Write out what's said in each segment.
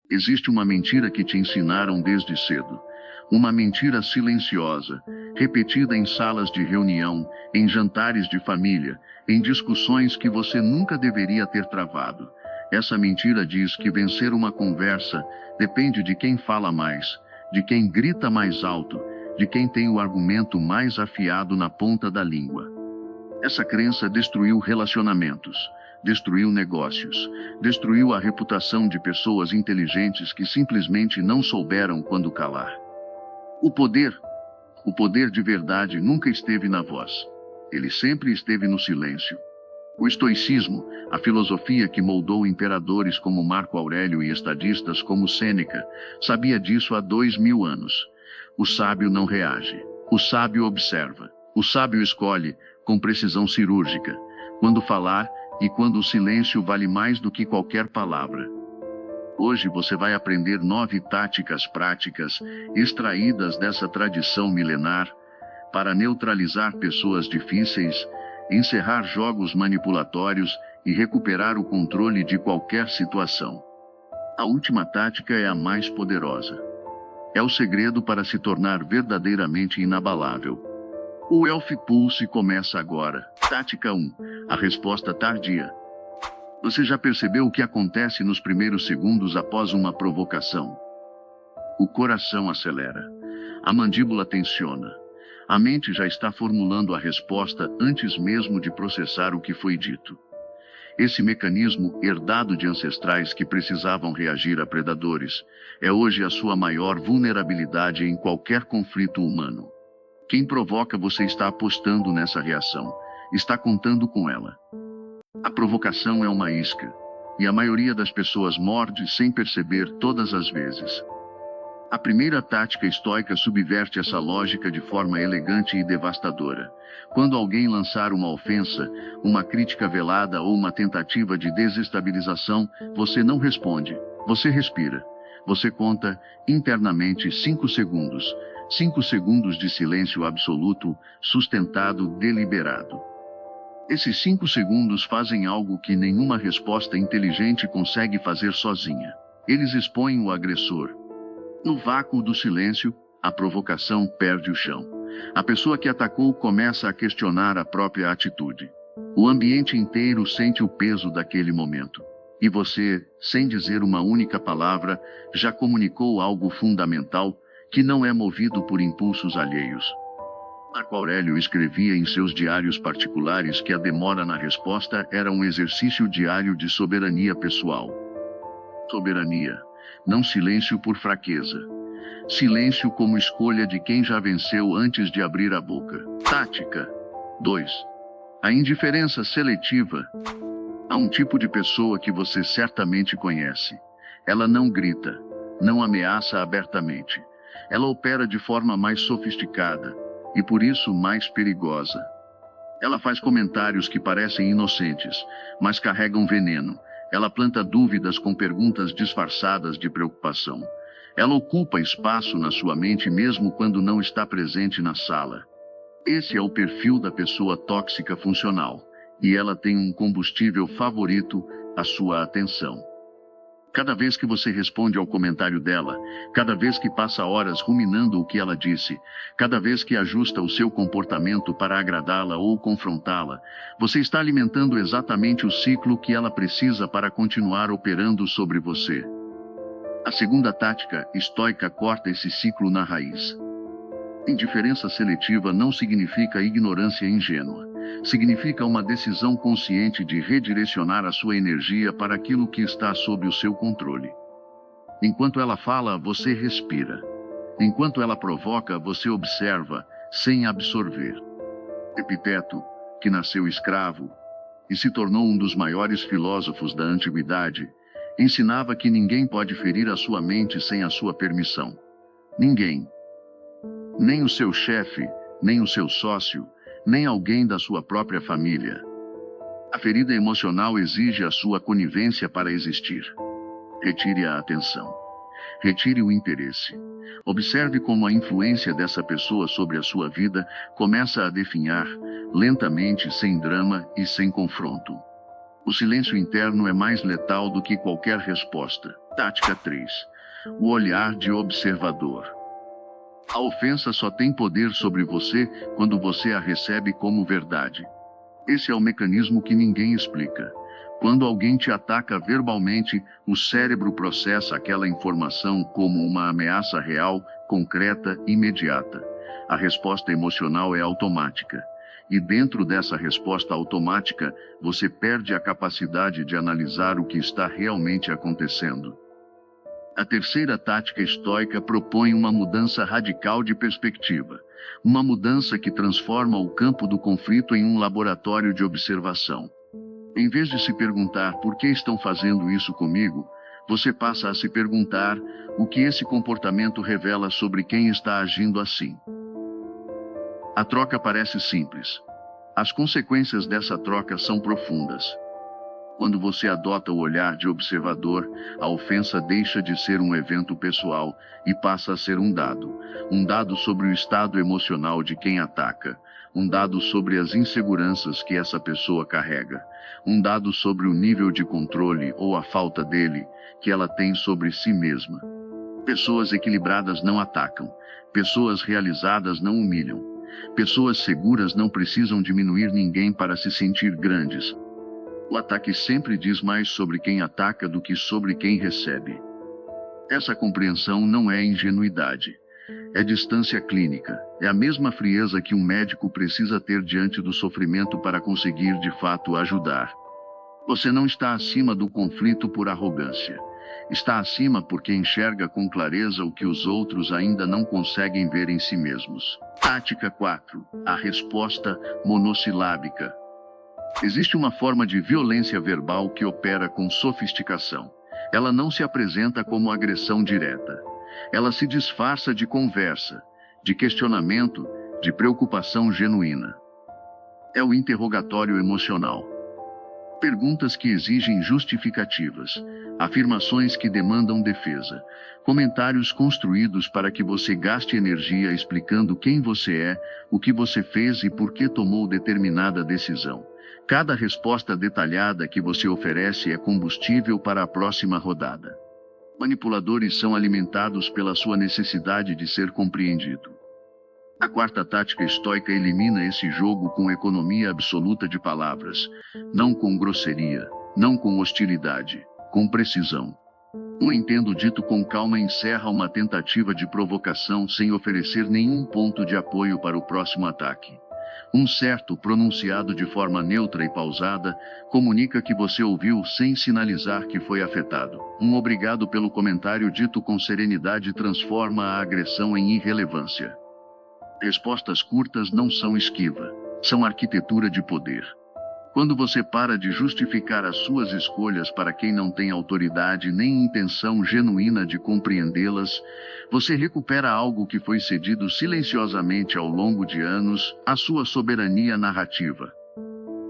Existe uma mentira que te ensinaram desde cedo. Uma mentira silenciosa, repetida em salas de reunião, em jantares de família, em discussões que você nunca deveria ter travado. Essa mentira diz que vencer uma conversa depende de quem fala mais, de quem grita mais alto, de quem tem o argumento mais afiado na ponta da língua. Essa crença destruiu relacionamentos, destruiu negócios, destruiu a reputação de pessoas inteligentes que simplesmente não souberam quando calar. O poder de verdade nunca esteve na voz. Ele sempre esteve no silêncio. O estoicismo, a filosofia que moldou imperadores como Marco Aurélio e estadistas como Sêneca, sabia disso há 2000 anos. O sábio não reage. O sábio observa. O sábio escolhe, com precisão cirúrgica, quando falar e quando o silêncio vale mais do que qualquer palavra. Hoje você vai aprender 9 táticas práticas extraídas dessa tradição milenar para neutralizar pessoas difíceis, encerrar jogos manipulatórios e recuperar o controle de qualquer situação. A última tática é a mais poderosa. É o segredo para se tornar verdadeiramente inabalável. O Elf Pulse começa agora. Tática 1. A resposta tardia. Você já percebeu o que acontece nos primeiros segundos após uma provocação? O coração acelera. A mandíbula tensiona. A mente já está formulando a resposta antes mesmo de processar o que foi dito. Esse mecanismo, herdado de ancestrais que precisavam reagir a predadores, é hoje a sua maior vulnerabilidade em qualquer conflito humano. Quem provoca você está apostando nessa reação, está contando com ela. A provocação é uma isca, e a maioria das pessoas morde sem perceber todas as vezes. A primeira tática estoica subverte essa lógica de forma elegante e devastadora. Quando alguém lançar uma ofensa, uma crítica velada ou uma tentativa de desestabilização, você não responde, você respira. Você conta, internamente, 5 segundos. 5 segundos de silêncio absoluto, sustentado, deliberado. Esses 5 segundos fazem algo que nenhuma resposta inteligente consegue fazer sozinha. Eles expõem o agressor. No vácuo do silêncio, a provocação perde o chão. A pessoa que atacou começa a questionar a própria atitude. O ambiente inteiro sente o peso daquele momento. E você, sem dizer uma única palavra, já comunicou algo fundamental que não é movido por impulsos alheios. Marco Aurélio escrevia em seus diários particulares que a demora na resposta era um exercício diário de soberania pessoal. Soberania, não silêncio por fraqueza. Silêncio como escolha de quem já venceu antes de abrir a boca. Tática 2. A indiferença seletiva. Há um tipo de pessoa que você certamente conhece. Ela não grita, não ameaça abertamente. Ela opera de forma mais sofisticada e por isso mais perigosa. Ela faz comentários que parecem inocentes, mas carregam veneno. Ela planta dúvidas com perguntas disfarçadas de preocupação. Ela ocupa espaço na sua mente mesmo quando não está presente na sala. Esse é o perfil da pessoa tóxica funcional, e ela tem um combustível favorito, a sua atenção. Cada vez que você responde ao comentário dela, cada vez que passa horas ruminando o que ela disse, cada vez que ajusta o seu comportamento para agradá-la ou confrontá-la, você está alimentando exatamente o ciclo que ela precisa para continuar operando sobre você. A segunda tática estoica corta esse ciclo na raiz. Indiferença seletiva não significa ignorância ingênua. Significa uma decisão consciente de redirecionar a sua energia para aquilo que está sob o seu controle. Enquanto ela fala, você respira. Enquanto ela provoca, você observa, sem absorver. Epiteto, que nasceu escravo e se tornou um dos maiores filósofos da antiguidade, ensinava que ninguém pode ferir a sua mente sem a sua permissão. Ninguém. Nem o seu chefe, nem o seu sócio, nem alguém da sua própria família. A ferida emocional exige a sua conivência para existir. Retire a atenção. Retire o interesse. Observe como a influência dessa pessoa sobre a sua vida começa a definhar, lentamente, sem drama e sem confronto. O silêncio interno é mais letal do que qualquer resposta. Tática 3. O olhar de observador. A ofensa só tem poder sobre você quando você a recebe como verdade. Esse é o mecanismo que ninguém explica. Quando alguém te ataca verbalmente, o cérebro processa aquela informação como uma ameaça real, concreta, imediata. A resposta emocional é automática. E dentro dessa resposta automática, você perde a capacidade de analisar o que está realmente acontecendo. A terceira tática estoica propõe uma mudança radical de perspectiva. Uma mudança que transforma o campo do conflito em um laboratório de observação. Em vez de se perguntar por que estão fazendo isso comigo, você passa a se perguntar o que esse comportamento revela sobre quem está agindo assim. A troca parece simples. As consequências dessa troca são profundas. Quando você adota o olhar de observador, a ofensa deixa de ser um evento pessoal e passa a ser um dado sobre o estado emocional de quem ataca, um dado sobre as inseguranças que essa pessoa carrega, um dado sobre o nível de controle ou a falta dele que ela tem sobre si mesma. Pessoas equilibradas não atacam, pessoas realizadas não humilham, pessoas seguras não precisam diminuir ninguém para se sentir grandes. O ataque sempre diz mais sobre quem ataca do que sobre quem recebe. Essa compreensão não é ingenuidade. É distância clínica. É a mesma frieza que um médico precisa ter diante do sofrimento para conseguir de fato ajudar. Você não está acima do conflito por arrogância. Está acima porque enxerga com clareza o que os outros ainda não conseguem ver em si mesmos. Tática 4. A resposta monossilábica. Existe uma forma de violência verbal que opera com sofisticação. Ela não se apresenta como agressão direta. Ela se disfarça de conversa, de questionamento, de preocupação genuína. É o interrogatório emocional. Perguntas que exigem justificativas, afirmações que demandam defesa, comentários construídos para que você gaste energia explicando quem você é, o que você fez e por que tomou determinada decisão. Cada resposta detalhada que você oferece é combustível para a próxima rodada. Manipuladores são alimentados pela sua necessidade de ser compreendido. A quarta tática estoica elimina esse jogo com economia absoluta de palavras, não com grosseria, não com hostilidade, com precisão. Um entendo dito com calma encerra uma tentativa de provocação sem oferecer nenhum ponto de apoio para o próximo ataque. Um certo pronunciado de forma neutra e pausada comunica que você ouviu sem sinalizar que foi afetado. Um obrigado pelo comentário dito com serenidade transforma a agressão em irrelevância. Respostas curtas não são esquiva, são arquitetura de poder. Quando você para de justificar as suas escolhas para quem não tem autoridade nem intenção genuína de compreendê-las, você recupera algo que foi cedido silenciosamente ao longo de anos, a sua soberania narrativa.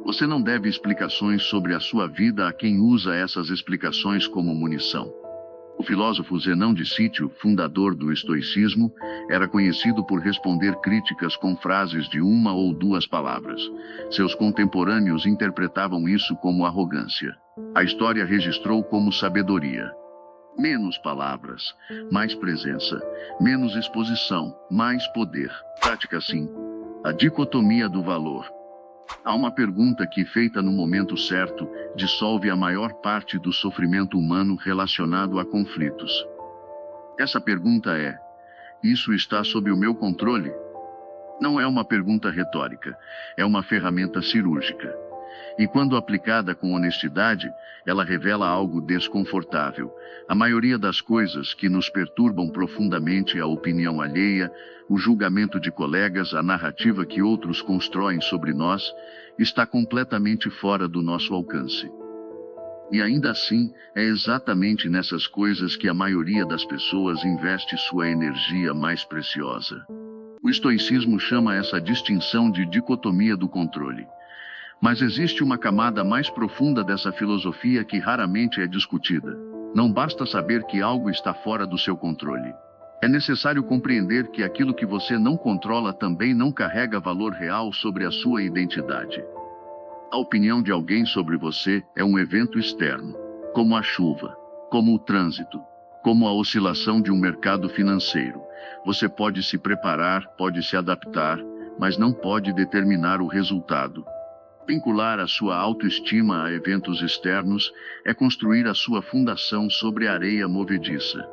Você não deve explicações sobre a sua vida a quem usa essas explicações como munição. O filósofo Zenão de Sítio, fundador do estoicismo, era conhecido por responder críticas com frases de uma ou duas palavras. Seus contemporâneos interpretavam isso como arrogância. A história registrou como sabedoria. Menos palavras, mais presença. Menos exposição, mais poder. Tática 5. A dicotomia do valor. Há uma pergunta que, feita no momento certo, dissolve a maior parte do sofrimento humano relacionado a conflitos. Essa pergunta é: isso está sob o meu controle? Não é uma pergunta retórica, é uma ferramenta cirúrgica. E quando aplicada com honestidade, ela revela algo desconfortável. A maioria das coisas que nos perturbam profundamente, a opinião alheia, o julgamento de colegas, a narrativa que outros constroem sobre nós, está completamente fora do nosso alcance. E ainda assim, é exatamente nessas coisas que a maioria das pessoas investe sua energia mais preciosa. O estoicismo chama essa distinção de dicotomia do controle. Mas existe uma camada mais profunda dessa filosofia que raramente é discutida. Não basta saber que algo está fora do seu controle. É necessário compreender que aquilo que você não controla também não carrega valor real sobre a sua identidade. A opinião de alguém sobre você é um evento externo, como a chuva, como o trânsito, como a oscilação de um mercado financeiro. Você pode se preparar, pode se adaptar, mas não pode determinar o resultado. Vincular a sua autoestima a eventos externos é construir a sua fundação sobre areia movediça.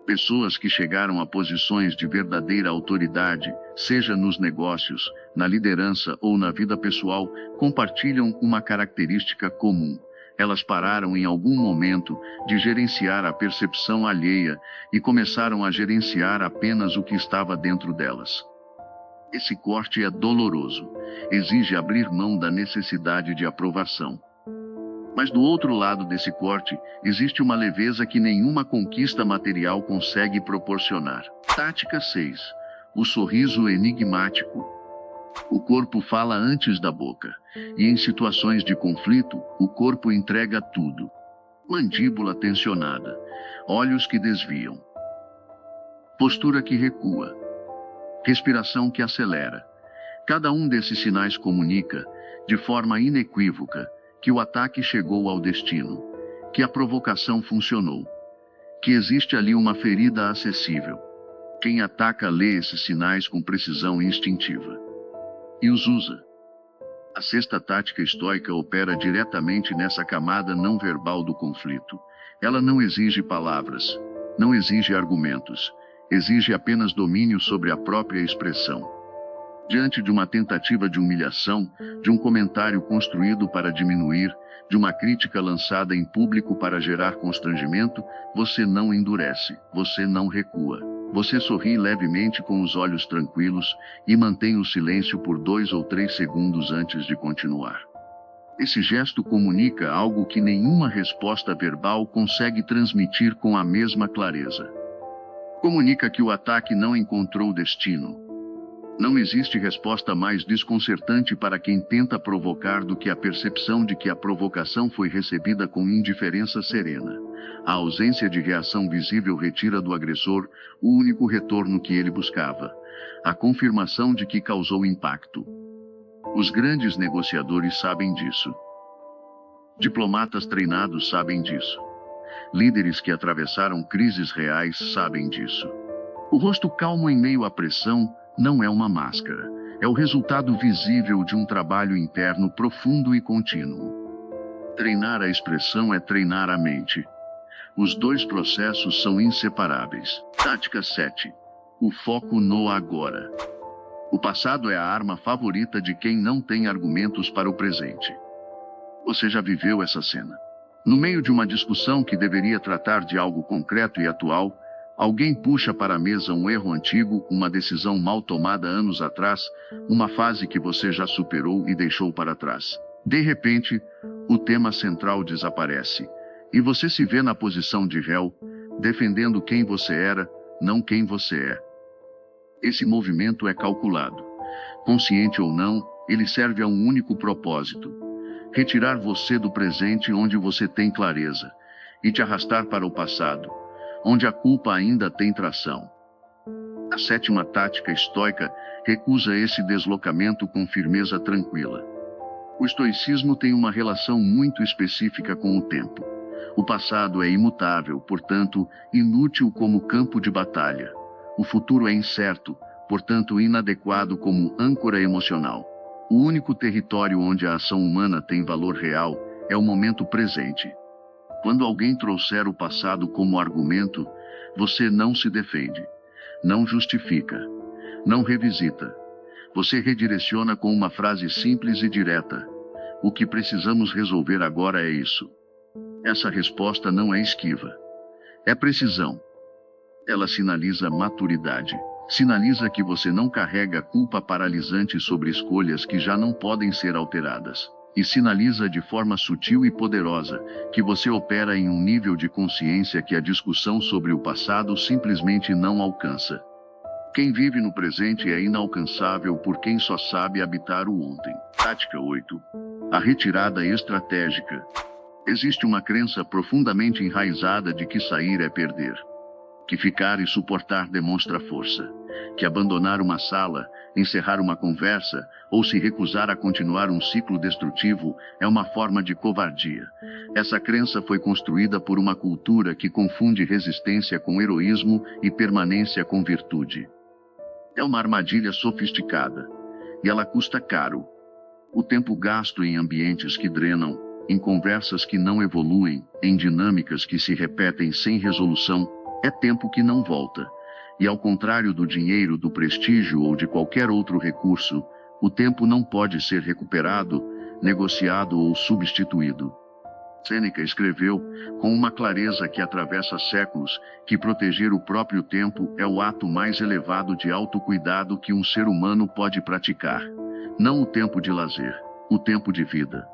Pessoas que chegaram a posições de verdadeira autoridade, seja nos negócios, na liderança ou na vida pessoal, compartilham uma característica comum. Elas pararam em algum momento de gerenciar a percepção alheia e começaram a gerenciar apenas o que estava dentro delas. Esse corte é doloroso, exige abrir mão da necessidade de aprovação. Mas do outro lado desse corte, existe uma leveza que nenhuma conquista material consegue proporcionar. Tática 6. O sorriso enigmático. O corpo fala antes da boca, e em situações de conflito, o corpo entrega tudo. Mandíbula tensionada, olhos que desviam, postura que recua, respiração que acelera. Cada um desses sinais comunica, de forma inequívoca, que o ataque chegou ao destino, que a provocação funcionou, que existe ali uma ferida acessível. Quem ataca lê esses sinais com precisão instintiva e os usa. A sexta tática estoica opera diretamente nessa camada não verbal do conflito. Ela não exige palavras, não exige argumentos, exige apenas domínio sobre a própria expressão. Diante de uma tentativa de humilhação, de um comentário construído para diminuir, de uma crítica lançada em público para gerar constrangimento, você não endurece, você não recua. Você sorri levemente com os olhos tranquilos e mantém o silêncio por 2 ou 3 segundos antes de continuar. Esse gesto comunica algo que nenhuma resposta verbal consegue transmitir com a mesma clareza. Comunica que o ataque não encontrou destino. Não existe resposta mais desconcertante para quem tenta provocar do que a percepção de que a provocação foi recebida com indiferença serena. A ausência de reação visível retira do agressor o único retorno que ele buscava: a confirmação de que causou impacto. Os grandes negociadores sabem disso. Diplomatas treinados sabem disso. Líderes que atravessaram crises reais sabem disso. O rosto calmo em meio à pressão não é uma máscara, é o resultado visível de um trabalho interno profundo e contínuo. Treinar a expressão é treinar a mente. Os dois processos são inseparáveis. Tática 7. O foco no agora. O passado é a arma favorita de quem não tem argumentos para o presente. Você já viveu essa cena? No meio de uma discussão que deveria tratar de algo concreto e atual, alguém puxa para a mesa um erro antigo, uma decisão mal tomada anos atrás, uma fase que você já superou e deixou para trás. De repente, o tema central desaparece, e você se vê na posição de réu, defendendo quem você era, não quem você é. Esse movimento é calculado. Consciente ou não, ele serve a um único propósito: retirar você do presente onde você tem clareza, e te arrastar para o passado, onde a culpa ainda tem tração. A sétima tática estoica recusa esse deslocamento com firmeza tranquila. O estoicismo tem uma relação muito específica com o tempo. O passado é imutável, portanto, inútil como campo de batalha. O futuro é incerto, portanto, inadequado como âncora emocional. O único território onde a ação humana tem valor real é o momento presente. Quando alguém trouxer o passado como argumento, você não se defende, não justifica, não revisita. Você redireciona com uma frase simples e direta: o que precisamos resolver agora é isso. Essa resposta não é esquiva, é precisão. Ela sinaliza maturidade. Sinaliza que você não carrega culpa paralisante sobre escolhas que já não podem ser alteradas. E sinaliza de forma sutil e poderosa que você opera em um nível de consciência que a discussão sobre o passado simplesmente não alcança. Quem vive no presente é inalcançável por quem só sabe habitar o ontem. Tática 8. A retirada estratégica. Existe uma crença profundamente enraizada de que sair é perder, que ficar e suportar demonstra força, que abandonar uma sala, encerrar uma conversa ou se recusar a continuar um ciclo destrutivo é uma forma de covardia. Essa crença foi construída por uma cultura que confunde resistência com heroísmo e permanência com virtude. É uma armadilha sofisticada, e ela custa caro. O tempo gasto em ambientes que drenam, em conversas que não evoluem, em dinâmicas que se repetem sem resolução, é tempo que não volta. E ao contrário do dinheiro, do prestígio ou de qualquer outro recurso, o tempo não pode ser recuperado, negociado ou substituído. Sêneca escreveu, com uma clareza que atravessa séculos, que proteger o próprio tempo é o ato mais elevado de autocuidado que um ser humano pode praticar. Não o tempo de lazer, o tempo de vida.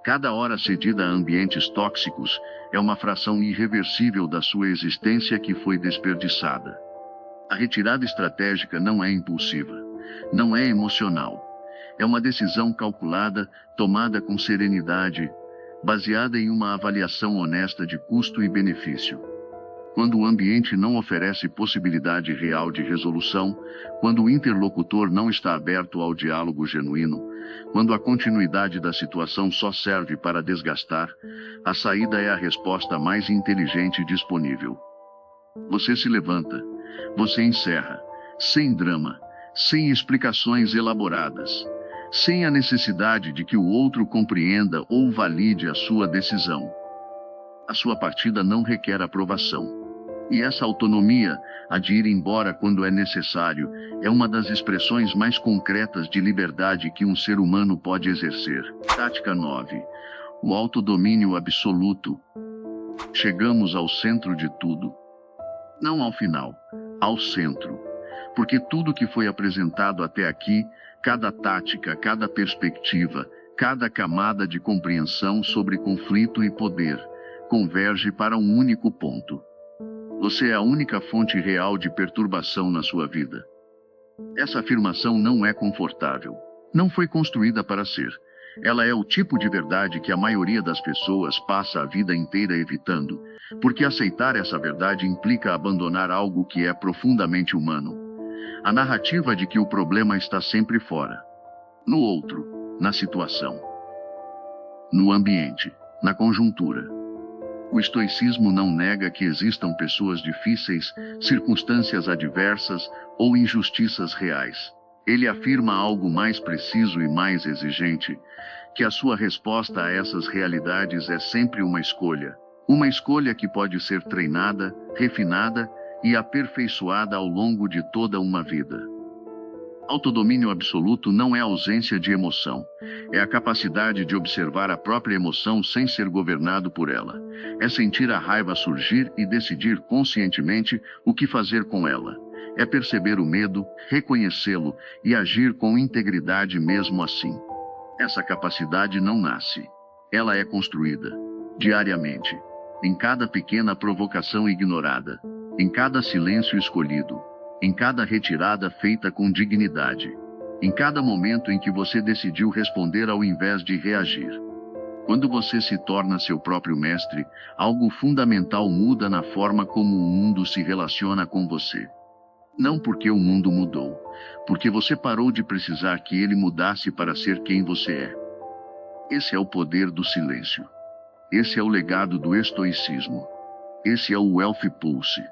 Cada hora cedida a ambientes tóxicos é uma fração irreversível da sua existência que foi desperdiçada. A retirada estratégica não é impulsiva, não é emocional. É uma decisão calculada, tomada com serenidade, baseada em uma avaliação honesta de custo e benefício. Quando o ambiente não oferece possibilidade real de resolução, quando o interlocutor não está aberto ao diálogo genuíno, quando a continuidade da situação só serve para desgastar, a saída é a resposta mais inteligente disponível. Você se levanta, você encerra, sem drama, sem explicações elaboradas, sem a necessidade de que o outro compreenda ou valide a sua decisão. A sua partida não requer aprovação. E essa autonomia, a de ir embora quando é necessário, é uma das expressões mais concretas de liberdade que um ser humano pode exercer. Tática 9. O autodomínio absoluto. Chegamos ao centro de tudo. Não ao final, ao centro. Porque tudo que foi apresentado até aqui, cada tática, cada perspectiva, cada camada de compreensão sobre conflito e poder, converge para um único ponto. Você é a única fonte real de perturbação na sua vida. Essa afirmação não é confortável. Não foi construída para ser. Ela é o tipo de verdade que a maioria das pessoas passa a vida inteira evitando, porque aceitar essa verdade implica abandonar algo que é profundamente humano. A narrativa de que o problema está sempre fora. No outro, na situação, no ambiente, na conjuntura. O estoicismo não nega que existam pessoas difíceis, circunstâncias adversas ou injustiças reais. Ele afirma algo mais preciso e mais exigente, que a sua resposta a essas realidades é sempre uma escolha que pode ser treinada, refinada e aperfeiçoada ao longo de toda uma vida. Autodomínio absoluto não é ausência de emoção. É a capacidade de observar a própria emoção sem ser governado por ela. É sentir a raiva surgir e decidir conscientemente o que fazer com ela. É perceber o medo, reconhecê-lo e agir com integridade mesmo assim. Essa capacidade não nasce. Ela é construída, diariamente, em cada pequena provocação ignorada, em cada silêncio escolhido, em cada retirada feita com dignidade, em cada momento em que você decidiu responder ao invés de reagir. Quando você se torna seu próprio mestre, algo fundamental muda na forma como o mundo se relaciona com você. Não porque o mundo mudou, porque você parou de precisar que ele mudasse para ser quem você é. Esse é o poder do silêncio. Esse é o legado do estoicismo. Esse é o Elf Pulse.